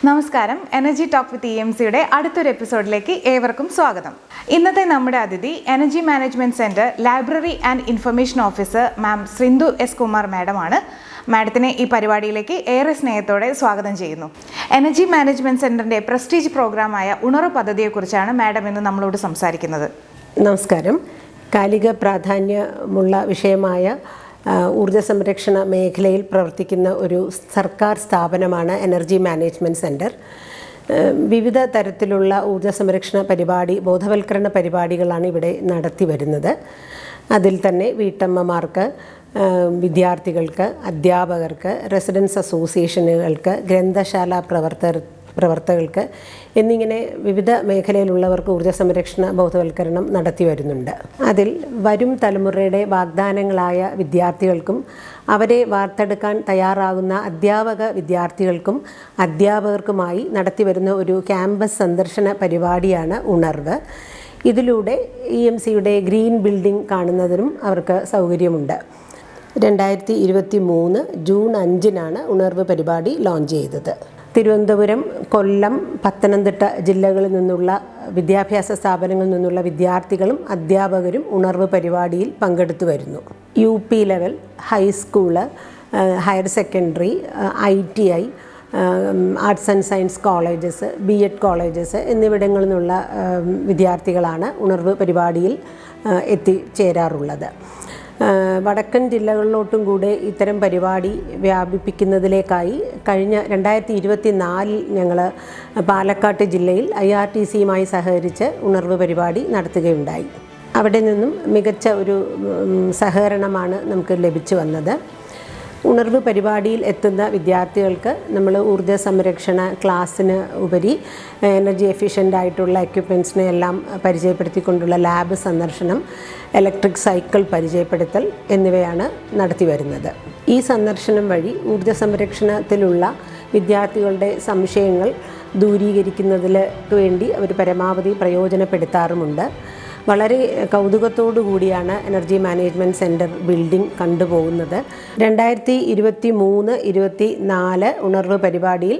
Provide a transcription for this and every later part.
നമസ്കാരം. Energy talk with EMCയുടെ അടുത്തൊരു എപ്പിസോഡിലേക്ക് ഏവർക്കും സ്വാഗതം. ഇന്നത്തെ നമ്മുടെ അതിഥി energy management centre library and information officer ma'am Sindhu S Kumar മാഡമാണ്. മാഡത്തിനെ ഈ പരിപാടിയിലേക്ക് ഏറെ സ്നേഹത്തോടെ സ്വാഗതം ചെയ്യുന്നു. എനർജി മാനേജ്മെന്റ് സെന്ററിന്റെ പ്രസ്റ്റീജ് പ്രോഗ്രാമായ ഉണർവ് പദ്ധതിയെക്കുറിച്ചാണ് മാഡം ഇന്ന് നമ്മളോട് സംസാരിക്കുന്നത്. നമസ്കാരം. കാലിക പ്രാധാന്യമുള്ള വിഷയമായ ഊർജ്ജ സംരക്ഷണ മേഖലയിൽ പ്രവർത്തിക്കുന്ന ഒരു സർക്കാർ സ്ഥാപനമാണ് എനർജി മാനേജ്മെൻറ്റ് സെൻറ്റർ. വിവിധ തരത്തിലുള്ള ഊർജ്ജ സംരക്ഷണ ബോധവൽക്കരണ പരിപാടികളാണ് ഇവിടെ നടത്തി വരുന്നത്. അതിൽ തന്നെ വീട്ടമ്മമാർക്ക്, വിദ്യാർത്ഥികൾക്ക്, അധ്യാപകർക്ക്, റെസിഡൻസ് അസോസിയേഷനുകൾക്ക്, ഗ്രന്ഥശാല പ്രവർത്തകർക്ക് എന്നിങ്ങനെ വിവിധ മേഖലയിലുള്ളവർക്ക് ഊർജ്ജ സംരക്ഷണ ബോധവൽക്കരണം നടത്തി വരുന്നുണ്ട്. അതിൽ വരും തലമുറയുടെ വാഗ്ദാനങ്ങളായ വിദ്യാർത്ഥികൾക്കും അവരെ വാർത്തെടുക്കാൻ തയ്യാറാകുന്ന വിദ്യാർത്ഥികൾക്കും അധ്യാപകർക്കുമായി നടത്തിവരുന്ന ഒരു ക്യാമ്പസ് സന്ദർശന പരിപാടിയാണ് ഉണർവ്. ഇതിലൂടെ EMCയുടെ ഗ്രീൻ ബിൽഡിംഗ് കാണുന്നതിനും അവർക്ക് സൗകര്യമുണ്ട്. 2023 ജൂൺ 5 ഉണർവ് പരിപാടി ലോഞ്ച് ചെയ്തത്. തിരുവനന്തപുരം, കൊല്ലം, പത്തനംതിട്ട ജില്ലകളിൽ നിന്നുള്ള വിദ്യാഭ്യാസ സ്ഥാപനങ്ങളിൽ നിന്നുള്ള വിദ്യാർത്ഥികളും അധ്യാപകരും ഉണർവ് പരിപാടിയിൽ പങ്കെടുത്തു വരുന്നു. UP level, high school, higher secondary, ITI, arts and science colleges, BEd colleges എന്നിവിടങ്ങളിൽ നിന്നുള്ള വിദ്യാർത്ഥികളാണ് ഉണർവ് പരിപാടിയിൽ എത്തിച്ചേരാറുള്ളത്. വടക്കൻ ജില്ലകളിലോട്ടും കൂടെ ഇത്തരം പരിപാടി വ്യാപിപ്പിക്കുന്നതിലേക്കായി കഴിഞ്ഞ 2024 ഞങ്ങൾ പാലക്കാട് ജില്ലയിൽ IRTCയുമായി സഹകരിച്ച് ഉണർവ് പരിപാടി നടത്തുകയുണ്ടായി. അവിടെ നിന്നും മികച്ച ഒരു സഹകരണമാണ് നമുക്ക് ലഭിച്ചു വന്നത്. ഉണർവ് പരിപാടിയിൽ എത്തുന്ന വിദ്യാർത്ഥികൾക്ക് നമ്മൾ ഊർജ്ജ സംരക്ഷണ ക്ലാസ്സിന് ഉപരി എനർജി എഫിഷ്യൻ്റ് ആയിട്ടുള്ള എക്യുപ്മെൻറ്റ്സിനെ എല്ലാം പരിചയപ്പെടുത്തിക്കൊണ്ടുള്ള ലാബ് സന്ദർശനം, ഇലക്ട്രിക് സൈക്കിൾ പരിചയപ്പെടുത്തൽ എന്നിവയാണ് നടത്തി വരുന്നത്. ഈ സന്ദർശനം വഴി ഊർജ്ജ സംരക്ഷണത്തിലുള്ള വിദ്യാർത്ഥികളുടെ സംശയങ്ങൾ ദൂരീകരിക്കുന്നതിലേക്ക് വേണ്ടി അവർ പരമാവധി പ്രയോജനപ്പെടുത്താറുമുണ്ട്. വളരെ കൗതുകത്തോടു കൂടിയാണ് എനർജി മാനേജ്മെൻറ്റ് സെൻറ്റർ ബിൽഡിംഗ് കണ്ടുപോകുന്നത്. 2023-24 ഉണർവ് പരിപാടിയിൽ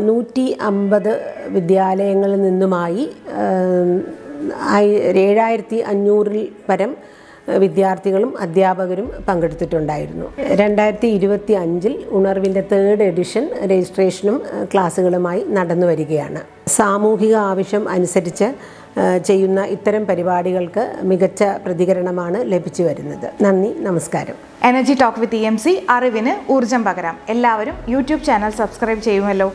150 വിദ്യാലയങ്ങളിൽ നിന്നുമായി 7500-ൽ പരം വിദ്യാർത്ഥികളും അധ്യാപകരും പങ്കെടുത്തിട്ടുണ്ടായിരുന്നു. 2025 ഉണർവിൻ്റെ 3rd എഡിഷൻ രജിസ്ട്രേഷനും ക്ലാസ്സുകളുമായി നടന്നു വരികയാണ്. സാമൂഹിക ആവശ്യം അനുസരിച്ച് ചെയ്യുന്ന ഇത്തരം പരിപാടികൾക്ക് മികച്ച പ്രതികരണമാണ് ലഭിച്ചു വരുന്നത്. നന്ദി, നമസ്കാരം. എനർജി ടോക്ക് വിത്ത് EMC, അറിവിന് ഊർജം പകരാം. എല്ലാവരും YouTube ചാനൽ സബ്സ്ക്രൈബ് ചെയ്യുമല്ലോ.